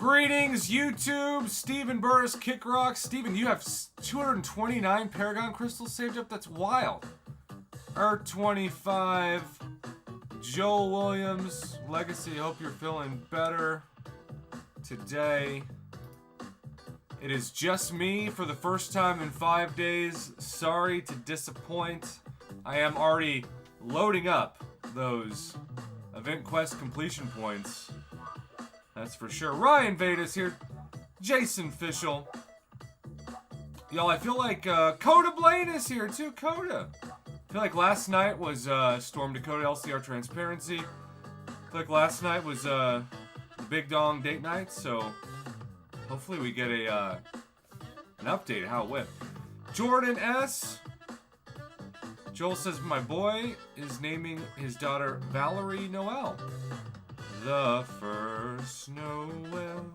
Greetings, YouTube. Steven Burris, Kick Rock. Steven, you have 229 Paragon crystals saved up? That's wild. Earth 25. Joel Williams, Legacy. Hope you're feeling better today. It is just me for the first time in 5 days. Sorry to disappoint. I am already loading up those event quest completion points. That's for sure. Ryan Veda's here. Jason Fischel. Y'all, I feel like Coda Blaine is here too. Coda. I feel like last night was Storm Dakota LCR Transparency. I feel like last night was Big Dong Date Night, so hopefully we get an update of how it went. Jordan S. Joel says, my boy is naming his daughter Valerie Noel. The first Noel.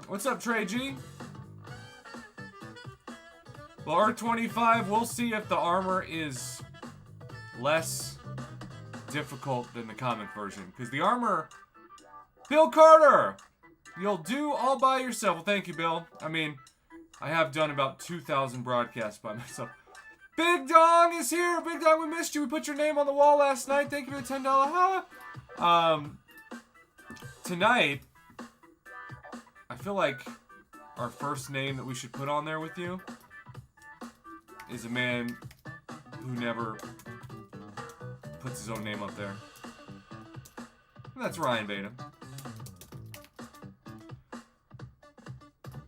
What's up, Trey G? Well, R25, we'll see if the armor is less difficult than the comic version. Because the armor... Bill Carter! You'll do all by yourself. Well, thank you, Bill. I mean, I have done about 2,000 broadcasts by myself. Big Dong is here! Big Dong, we missed you. We put your name on the wall last night. Thank you for the $10 holla. Tonight, I feel like our first name that we should put on there with you is a man who never puts his own name up there. And that's Ryan Beta.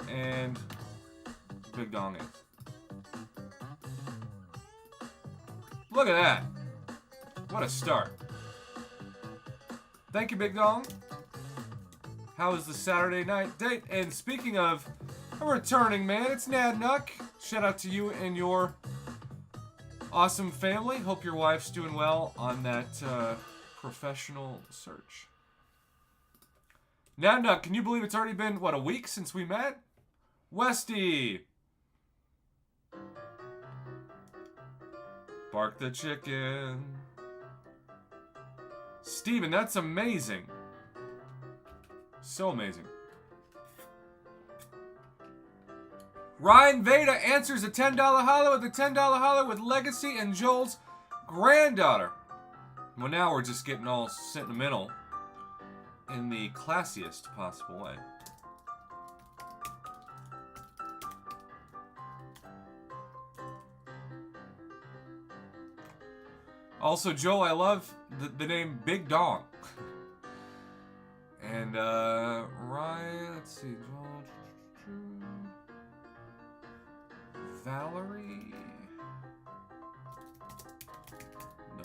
And Big Dong is. Look at that. What a start. Thank you, Big Dong. How was the Saturday night date? And speaking of a returning man, it's Nadnuck. Shout out to you and your awesome family. Hope your wife's doing well on that professional search. Nadnuck, can you believe it's already been, what, a week since we met? Westy. Bark the chicken. Steven, that's amazing. So amazing. Ryan Veda answers a $10 holla with a $10 holla with Legacy and Joel's granddaughter. Well, now we're just getting all sentimental in the classiest possible way. Also, Joel, I love the name Big Dong. And, Ryan, let's see, Joel, Valerie, no.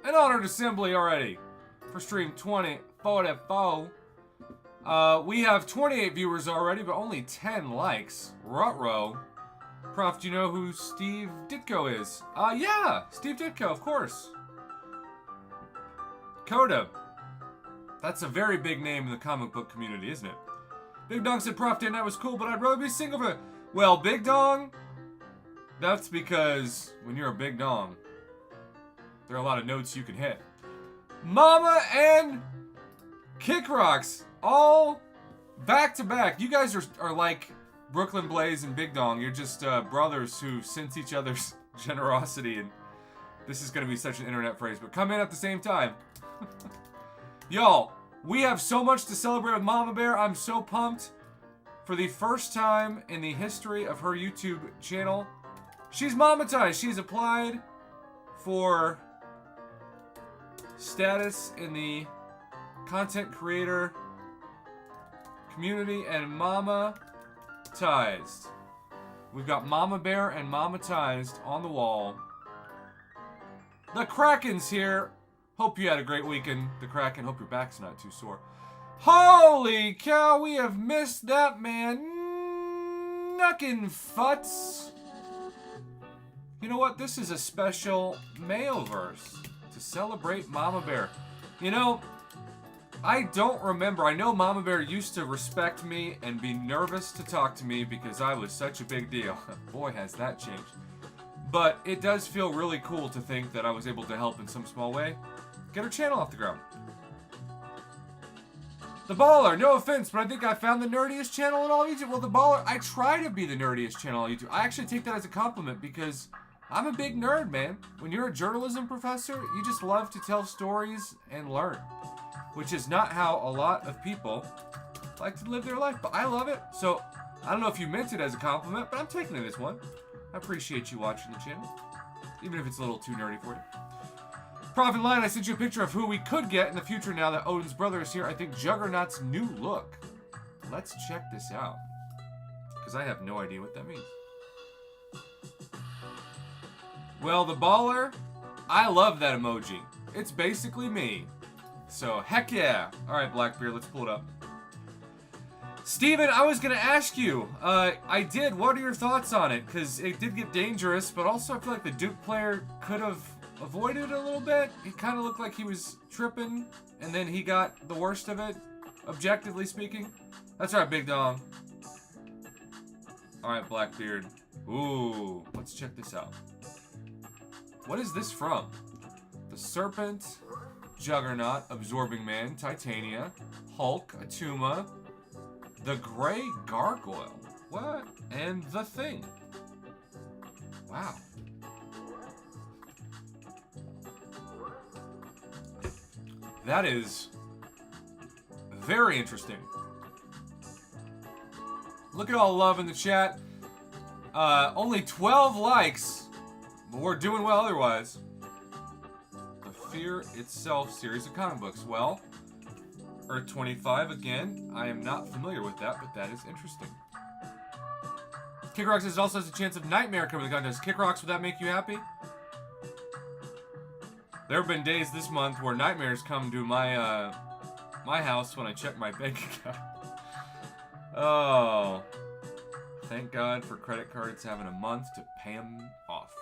An honored assembly already for stream 2044. We have 28 viewers already, but only 10 likes. Rutro. Prof, do you know who Steve Ditko is? Yeah, Steve Ditko, of course. Coda. That's a very big name in the comic book community, isn't it? Big Dong said Prof Day Night was cool, but I'd rather be single for... Well, Big Dong, that's because when you're a Big Dong, there are a lot of notes you can hit. Mama and Kick Rocks, all back to back. You guys are like Brooklyn Blaze and Big Dong. You're just brothers who sense each other's generosity, and this is going to be such an internet phrase, but come in at the same time. Y'all, we have so much to celebrate with Mama Bear. I'm so pumped. For the first time in the history of her YouTube channel, she's monetized. She's applied for status in the content creator community and Mama-tized. We've got Mama Bear and Mama-tized on the wall. The Kraken's here. Hope you had a great weekend, the Kraken. Hope your back's not too sore. Holy cow, we have missed that man. Knuckin' Futz. You know what? This is a special Mayoverse to celebrate Mama Bear. You know, I don't remember. I know Mama Bear used to respect me and be nervous to talk to me because I was such a big deal. Boy, has that changed. But it does feel really cool to think that I was able to help in some small way get her channel off the ground. The Baller, no offense, but I think I found the nerdiest channel on all YouTube. Well, The Baller, I try to be the nerdiest channel on YouTube. I actually take that as a compliment because I'm a big nerd, man. When you're a journalism professor, you just love to tell stories and learn, which is not how a lot of people like to live their life, but I love it. So, I don't know if you meant it as a compliment, but I'm taking it as one. I appreciate you watching the channel, even if it's a little too nerdy for you. Profit Line, I sent you a picture of who we could get in the future now that Odin's brother is here. I think Juggernaut's new look. Let's check this out, because I have no idea what that means. Well, The Baller, I love that emoji. It's basically me. So, heck yeah. Alright, Blackbeard, let's pull it up. Steven, I was going to ask you. I did. What are your thoughts on it? Because it did get dangerous, but also I feel like the Duke player could have avoided it a little bit. It kind of looked like he was tripping, and then he got the worst of it, objectively speaking. That's right, Big Dong. Alright, Blackbeard. Ooh, let's check this out. What is this from? The Serpent, Juggernaut, Absorbing Man, Titania, Hulk, Atuma, the Grey Gargoyle. What? And The Thing. Wow. That is very interesting. Look at all the love in the chat. Only 12 likes, but we're doing well otherwise. The Fear Itself series of comic books. Well, Earth 25 again. I am not familiar with that, but that is interesting. Kickrocks says also has a chance of Nightmare coming to the contest. Kickrocks, would that make you happy? There have been days this month where nightmares come to my my house when I check my bank account. Oh, thank God for credit cards having a month to pay them off.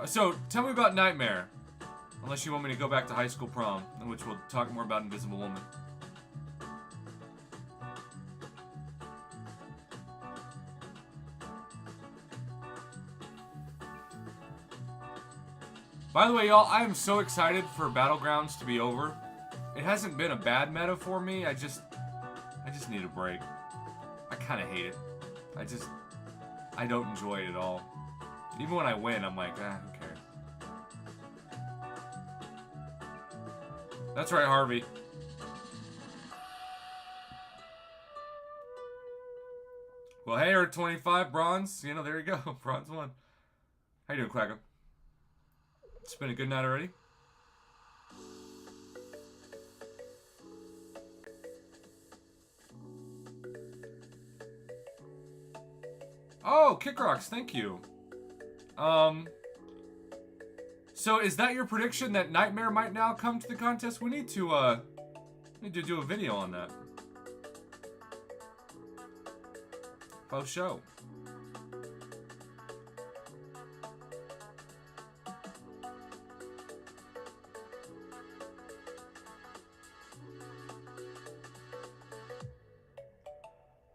So tell me about Nightmare, unless you want me to go back to high school prom, in which we'll talk more about Invisible Woman. By the way, y'all, I am so excited for Battlegrounds to be over. It hasn't been a bad meta for me. I just need a break. I kind of hate it. I don't enjoy it at all. Even when I win, I'm like, who cares? That's right, Harvey. Well, hey, Earth 25, bronze. You know, there you go. Bronze 1. How you doing, Quacko? It's been a good night already. Oh, Kickrocks, thank you. So is that your prediction that Nightmare might now come to the contest? We need to do a video on that. Oh, show.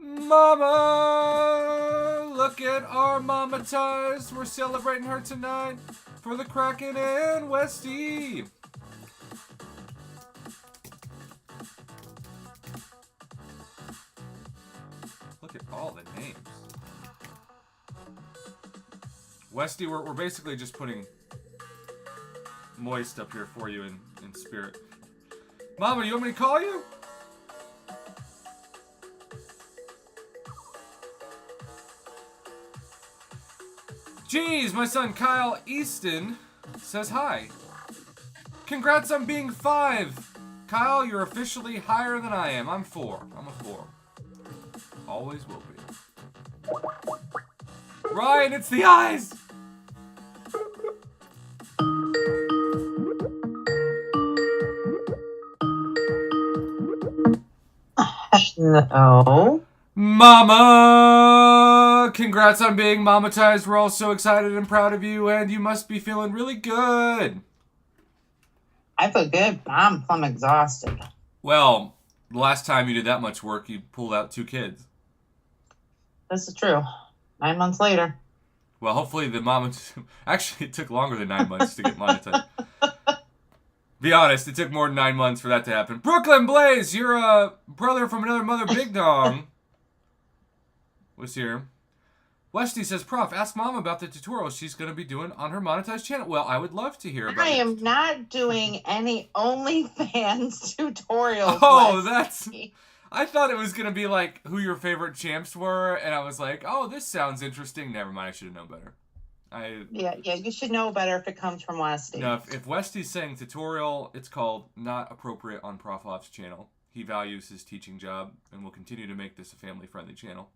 Mama, look at our mama ties. We're celebrating her tonight for the Kraken and Westy. Look at all the names. Westy, we're basically just putting Moist up here for you in spirit. Mama, you want me to call you? Jeez, my son Kyle Easton says hi. Congrats on being 5. Kyle, you're officially higher than I am. I'm 4. I'm a 4. Always will be. Ryan, it's the eyes! No. Mama! Congrats on being mamatized. We're all so excited and proud of you, and you must be feeling really good. I feel good. I'm plumb exhausted. Well, the last time you did that much work, you pulled out 2 kids. This is true. 9 months later. Well, hopefully the mama... Actually, it took longer than 9 months to get monetized. Be honest, it took more than 9 months for that to happen. Brooklyn Blaze, you're a brother from another mother, Big Dong. Was here. Westy says, Prof, ask Mom about the tutorial she's going to be doing on her monetized channel. Well, I would love to hear about it. I am not doing any OnlyFans tutorials. Oh, that's... I thought it was going to be like who your favorite champs were, and I was like, oh, this sounds interesting. Never mind, I should have known better. Yeah, you should know better if it comes from Westy. No, if Westy's saying tutorial, it's called not appropriate on Prof Off's channel. He values his teaching job and will continue to make this a family-friendly channel.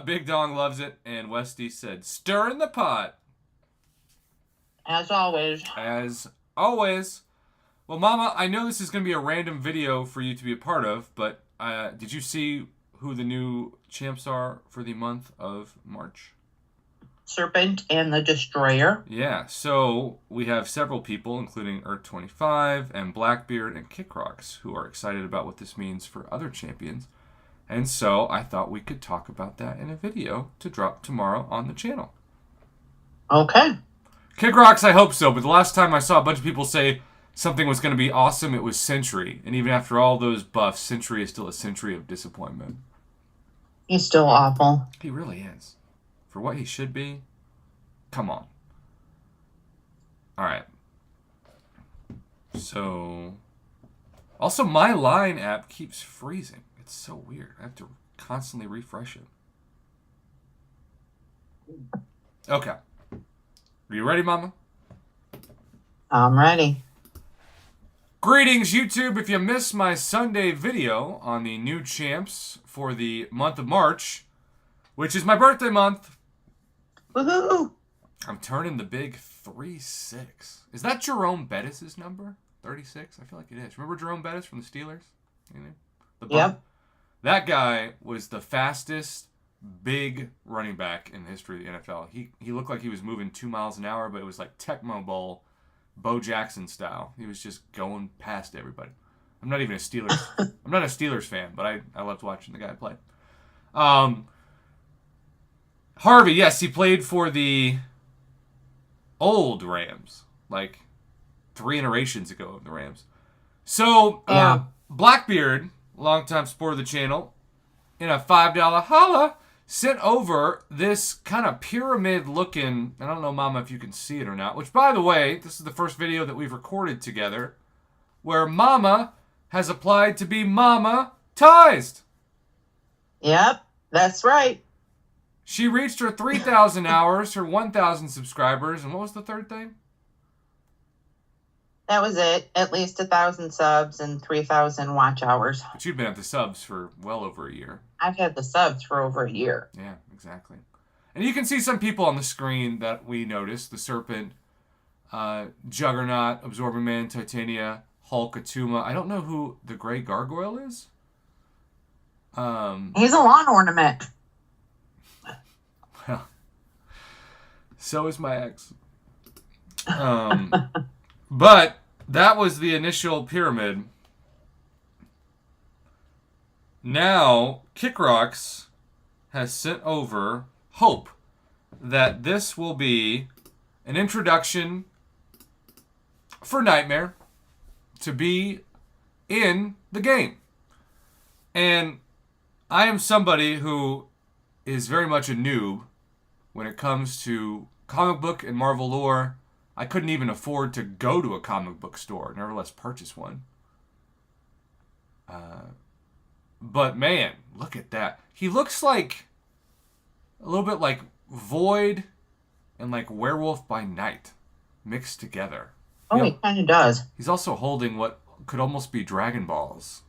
Big Dong loves it, and Westy said, stir in the pot. As always. As always. Well, Mama, I know this is going to be a random video for you to be a part of, but did you see who the new champs are for the month of March? Serpent and the Destroyer. Yeah, so we have several people, including Earth25 and Blackbeard and Kickrocks, who are excited about what this means for other champions. And so I thought we could talk about that in a video to drop tomorrow on the channel. Okay. Kickrocks, I hope so, but the last time I saw a bunch of people say something was going to be awesome, it was Sentry. And even after all those buffs, Sentry is still a Sentry of disappointment. He's still awful. He really is. For what he should be, come on. All right. So, also my Line app keeps freezing. It's so weird. I have to constantly refresh it. Okay. Are you ready, Mama? I'm ready. Greetings, YouTube. If you missed my Sunday video on the new champs for the month of March, which is my birthday month. Woohoo! I'm turning the big 36. Is that Jerome Bettis' number? 36? I feel like it is. Remember Jerome Bettis from the Steelers? Yep. That guy was the fastest big running back in the history of the NFL. He looked like he was moving 2 miles an hour, but it was like Tecmo Bowl, Bo Jackson style. He was just going past everybody. I'm not even a Steelers. I'm not a Steelers fan, but I loved watching the guy play. Harvey, yes, he played for the old Rams, like 3 iterations ago of the Rams. So, Blackbeard, longtime support of the channel, in a $5 holla, sent over this kind of pyramid-looking, I don't know, Mama, if you can see it or not, which, by the way, this is the first video that we've recorded together, where Mama has applied to be Mama-tized. Yep, that's right. She reached her 3,000 hours, her 1,000 subscribers, and what was the third thing? That was it. At least 1,000 subs and 3,000 watch hours. But you've been at the subs for well over a year. I've had the subs for over a year. Yeah, exactly. And you can see some people on the screen that we noticed. The Serpent, Juggernaut, Absorbing Man, Titania, Hulk, Atuma. I don't know who the Gray Gargoyle is. He's a lawn ornament. Well, so is my ex. But that was the initial pyramid. Now, Kickrocks has sent over hope that this will be an introduction for Nightmare to be in the game. And I am somebody who is very much a noob when it comes to comic book and Marvel lore. I couldn't even afford to go to a comic book store, nevertheless purchase one. But man, look at that. He looks like a little bit like Void and like Werewolf by Night mixed together. Oh, he kind of does. He's also holding what could almost be Dragon Balls.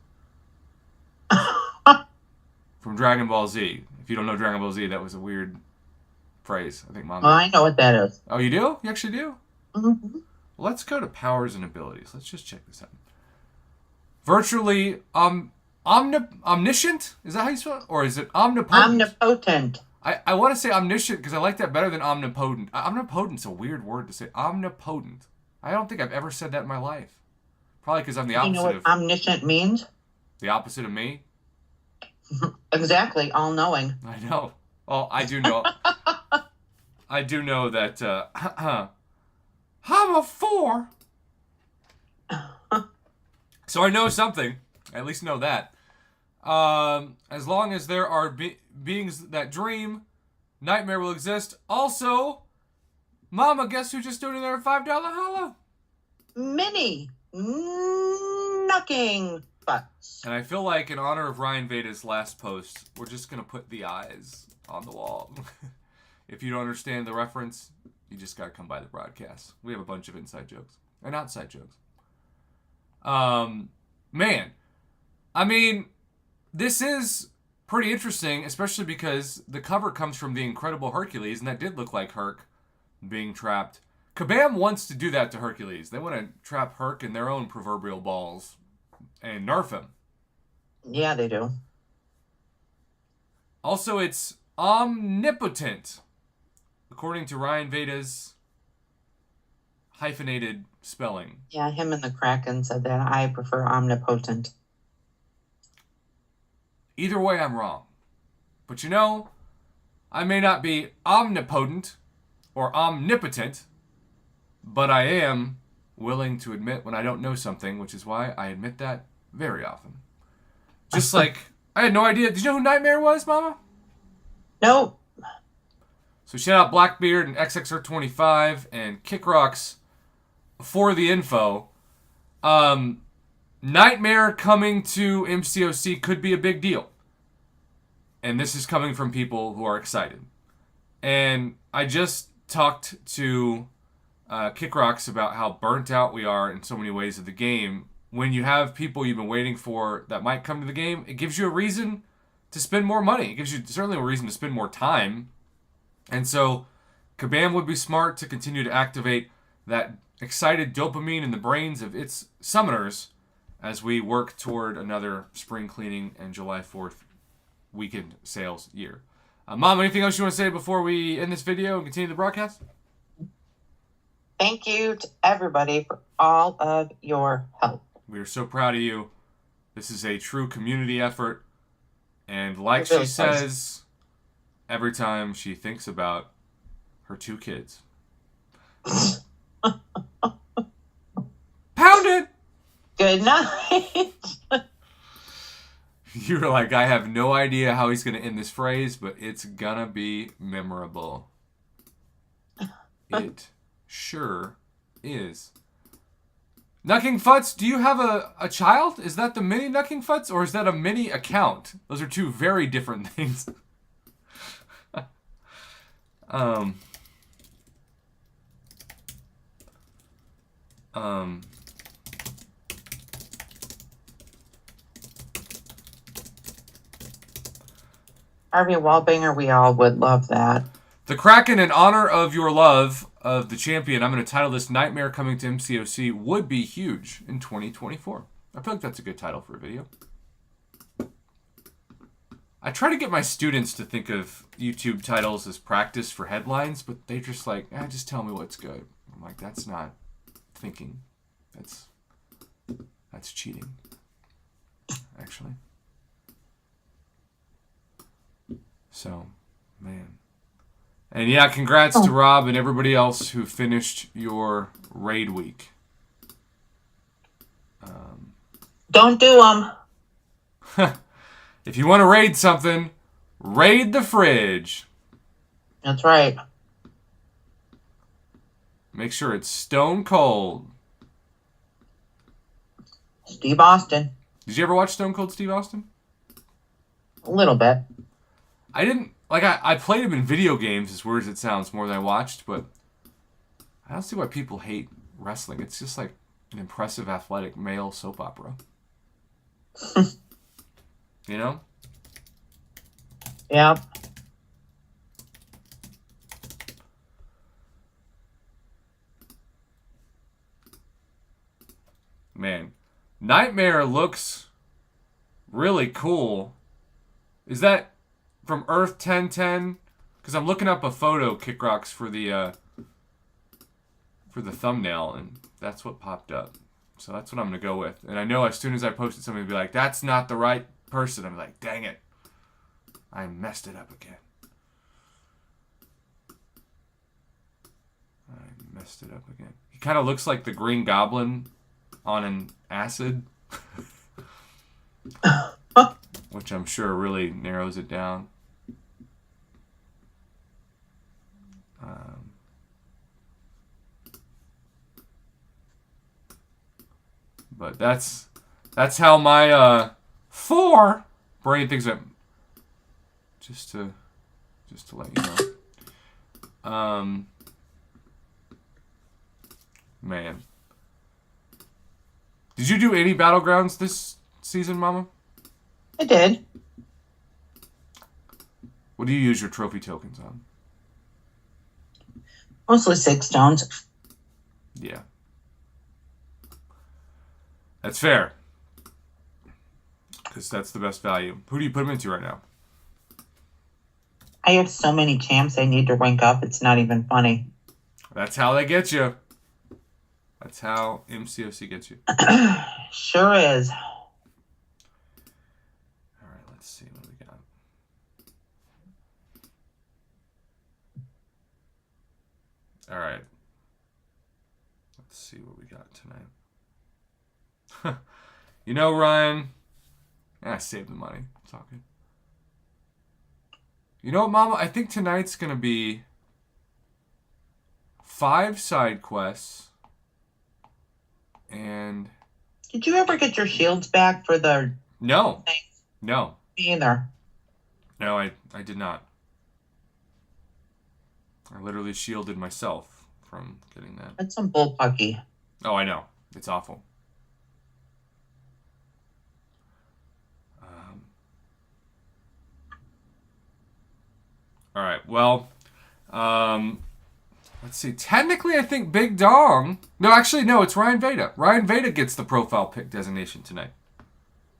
From Dragon Ball Z. If you don't know Dragon Ball Z, that was a weird phrase. I think Mom. Well, I know what that is. Oh, you do? You actually do? Mm-hmm. Let's go to powers and abilities. Let's just check this out. Virtually Omniscient? Is that how you spell it? Or is it omnipotent? Omnipotent. I want to say omniscient because I like that better than omnipotent. Omnipotent's a weird word to say. Omnipotent. I don't think I've ever said that in my life. Probably because I'm the opposite You know what of omniscient means? the opposite of me. Exactly, all-knowing. I know. Well, I do know. I do know that. I'm a 4. So I know something. I at least know that. As long as there are beings that dream, nightmare will exist. Also, Mama, guess who just donated their $5 hollow? Mini knocking butts. And I feel like in honor of Ryan Veda's last post, we're just going to put the eyes on the wall. If you don't understand the reference, you just got to come by the broadcast. We have a bunch of inside jokes and outside jokes. Man, I mean, this is pretty interesting, especially because the cover comes from The Incredible Hercules, and that did look like Herc being trapped. Kabam wants to do that to Hercules. They want to trap Herc in their own proverbial balls and nerf him. Yeah, they do. Also, it's omnipotent, according to Ryan Veda's hyphenated spelling. Yeah, him and the Kraken said that. I prefer omnipotent. Either way, I'm wrong. But you know, I may not be omnipotent or omnipotent, but I am willing to admit when I don't know something, which is why I admit that very often. Just like, I had no idea. Did you know who Nightmare was, Mama? Nope. So shout out Blackbeard and XXR25 and Kick Rocks for the info. Nightmare coming to MCOC could be a big deal. And this is coming from people who are excited. And I just talked to Kick Rocks about how burnt out we are in so many ways of the game. When you have people you've been waiting for that might come to the game, it gives you a reason to spend more money. It gives you certainly a reason to spend more time. And so Kabam would be smart to continue to activate that excited dopamine in the brains of its summoners as we work toward another spring cleaning and July 4th weekend sales year. Mom, anything else you want to say before we end this video and continue the broadcast? Thank you to everybody for all of your help. We are so proud of you. This is a true community effort. And like It really she says, every time she thinks about her 2 kids. Pound it! Good night. You were like, I have no idea how he's going to end this phrase, but it's going to be memorable. It sure is. Knucking Futz, do you have a child? Is that the mini Knucking Futz, or is that a mini account? Those are 2 very different things. Harvey Wallbanger, we all would love that. The Kraken, in honor of your love of the champion, I'm going to title this Nightmare Coming to MCOC would be huge in 2024. I feel like that's a good title for a video. I try to get my students to think of YouTube titles as practice for headlines, but they just like, just tell me what's good. I'm like, that's not thinking. That's cheating, actually. So, man. And yeah, congrats to Rob and everybody else who finished your raid week. Don't do them. If you want to raid something, raid the fridge. That's right. Make sure it's stone cold. Steve Austin. Did you ever watch Stone Cold Steve Austin? A little bit. I didn't. Like, I played him in video games, as weird as it sounds, more than I watched, but I don't see why people hate wrestling. It's just like an impressive, athletic male soap opera. You know? Yep. Man. Nightmare looks really cool. Is that from Earth 1010? Because I'm looking up a photo, Kick Rocks, for the thumbnail, and that's what popped up. So that's what I'm going to go with. And I know as soon as I posted something, it'd be like, that's not the right person. I'm like, dang it. I messed it up again. He kind of looks like the Green Goblin on an acid. Which I'm sure really narrows it down. But that's how my 4 brain thinks it. Just to let you know. Man. Did you do any Battlegrounds this season, Mama? I did. What do you use your trophy tokens on? Mostly 6 stones. Yeah. That's fair. Because that's the best value. Who do you put them into right now? I have so many champs I need to rank up. It's not even funny. That's how they get you. That's how MCOC gets you. Sure is. All right, let's see what we got. All right. Let's see what we got tonight. You know, Ryan, save the money. It's all good. You know what, Mama? I think tonight's going to be 5 side quests. And... Did you ever get your shields back for the... No. things? No. Me either. No, I did not. I literally shielded myself from getting that. That's some bullpucky. Oh, I know. It's awful. All right. Well, let's see. Technically, I think Big Dong. No, actually, no. It's Ryan Veda. Ryan Veda gets the profile pick designation tonight.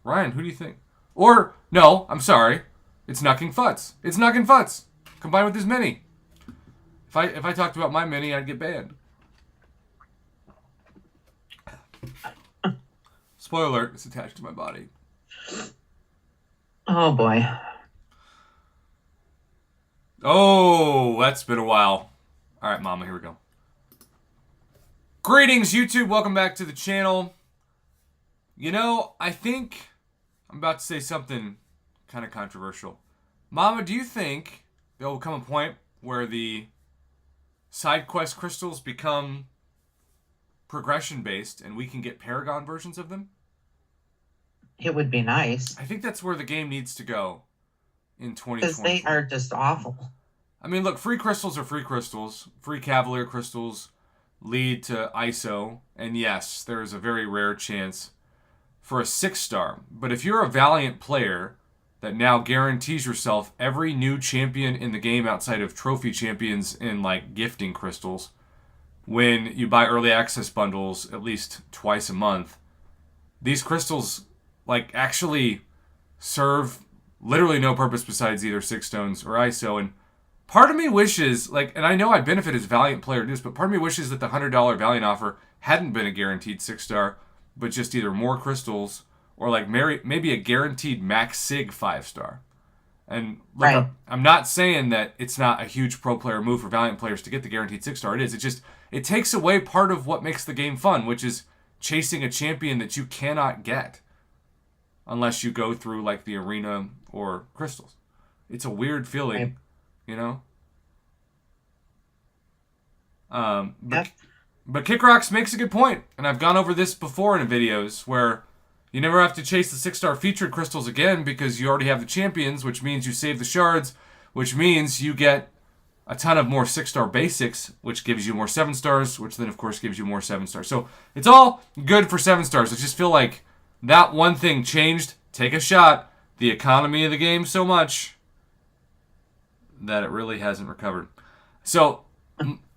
Ryan, who do you think? Or no, I'm sorry. It's Knucking Futz. It's Knucking Futz combined with his mini. If I talked about my mini, I'd get banned. Spoiler alert, it's attached to my body. Oh, boy. Oh, that's been a while. All right, Mama, here we go. Greetings, YouTube. Welcome back to the channel. You know, I think I'm about to say something kind of controversial. Mama, do you think there will come a point where the side quest crystals become progression-based and we can get Paragon versions of them? It would be nice. I think that's where the game needs to go in 2020. Because they are just awful. I mean, look, free crystals are free crystals. Free Cavalier crystals lead to ISO. And yes, there is a very rare chance for a 6-star. But if you're a Valiant player that now guarantees yourself every new champion in the game outside of trophy champions in, like, gifting crystals, when you buy early access bundles at least twice a month, these crystals, like, actually serve literally no purpose besides either 6 stones or ISO. And part of me wishes, like, and I know I benefit as a Valiant player to this, but part of me wishes that the $100 Valiant offer hadn't been a guaranteed 6-star, but just either more crystals or, like, maybe a guaranteed max sig 5-star. And look, right. I'm not saying that it's not a huge pro player move for Valiant players to get the guaranteed 6-star. It is. It takes away part of what makes the game fun, which is chasing a champion that you cannot get unless you go through, like, the arena or crystals. It's a weird feeling, right. You know? But Kick Rocks makes a good point, and I've gone over this before in videos, where you never have to chase the 6-star featured crystals again because you already have the champions, which means you save the shards, which means you get a ton of more 6-star basics, which gives you more 7-stars, which then, of course, gives you more 7-stars. So it's all good for 7-stars. I just feel like that one thing changed. Take a shot. The economy of the game so much that it really hasn't recovered. So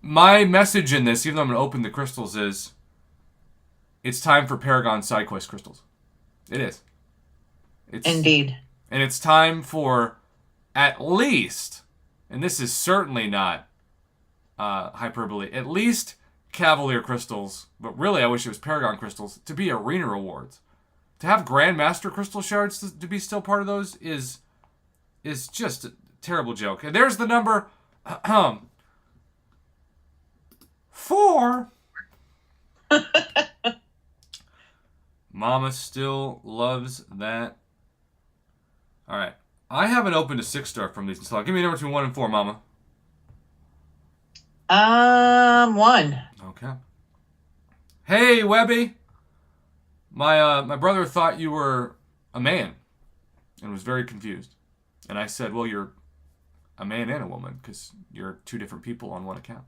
my message in this, even though I'm going to open the crystals, is it's time for Paragon side quest crystals. It is. Indeed. And it's time for at least, and this is certainly not hyperbole, at least Cavalier crystals, but really I wish it was Paragon crystals, to be arena rewards. To have Grandmaster crystal shards to be still part of those is just a terrible joke. And there's the number 4. Mama still loves that. All right. I haven't opened a 6-star from these. So give me a number between 1 and 4, Mama. 1. Okay. Hey, Webby. My brother thought you were a man and was very confused. And I said, well, you're a man and a woman because you're 2 different people on one account.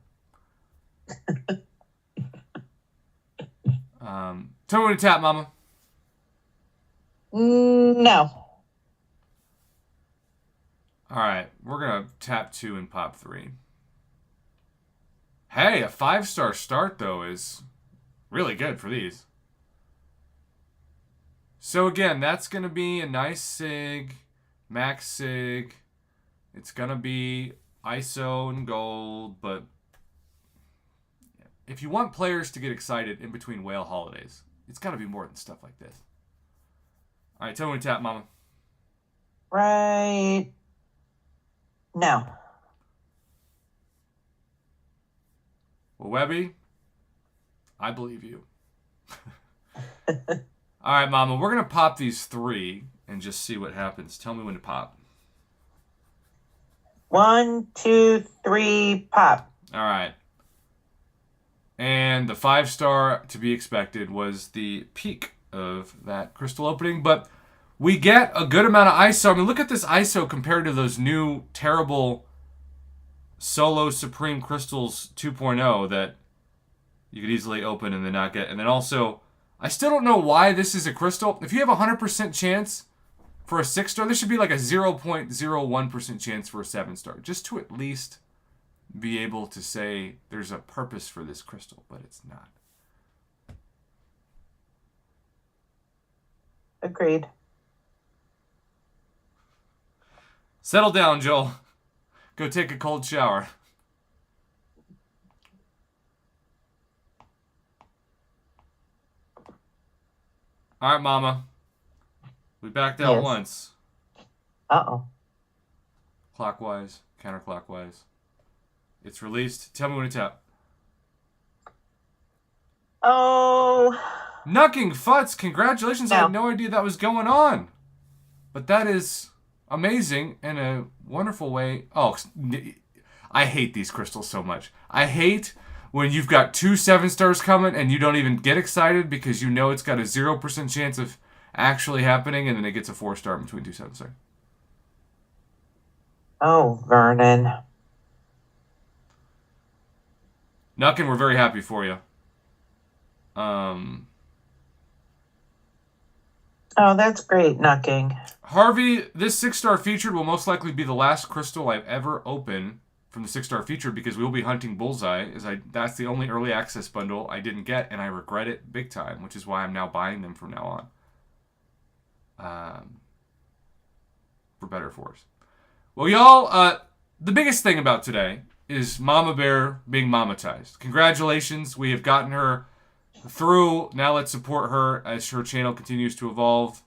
Tell me when to tap, Mama. No. All right. We're going to tap 2 and pop 3. Hey, a 5-star start, though, is really good for these. So, again, that's going to be a nice SIG, max SIG. It's going to be ISO and gold, but if you want players to get excited in between whale holidays, it's got to be more than stuff like this. All right, tell me when to tap, Mama. Right. No. Well, Webby, I believe you. All right, Mama, we're going to pop these 3 and just see what happens. Tell me when to pop. 1, 2, 3, pop. All right. And the 5-star, to be expected, was the peak of that crystal opening. But we get a good amount of ISO. I mean, look at this ISO compared to those new terrible Solo Supreme Crystals 2.0 that you could easily open and then not get. And then also, I still don't know why this is a crystal. If you have a 100% chance for a 6-star, there should be like a 0.01% chance for a 7-star. Just to at least be able to say there's a purpose for this crystal, but it's not. Agreed. Settle down, Joel. Go take a cold shower. All right, Mama. We backed out once. Uh-oh. Clockwise, counterclockwise. It's released. Tell me when to tap. Oh. Knucking Futz, congratulations. No. I had no idea that was going on. But that is amazing in a wonderful way. Oh, I hate these crystals so much. I hate when you've got 2 7-stars coming and you don't even get excited because you know it's got a 0% chance of actually happening, and then it gets a 4-star in between 2 7-stars. Oh, Vernon. Knuckin, we're very happy for you. Oh, that's great, Knucking. Harvey, this 6-star featured will most likely be the last crystal I've ever opened from the 6-star featured because we'll be hunting Bullseye. That's the only early access bundle I didn't get, and I regret it big time, which is why I'm now buying them from now on. For better or for worse. Well, y'all, the biggest thing about today is Mama Bear being mamatized. Congratulations. We have gotten her through. Now let's support her as her channel continues to evolve.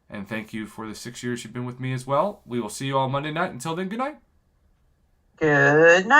And thank you for the 6 years you've been with me as well. We will see you all Monday night. Until then, good night. Good night.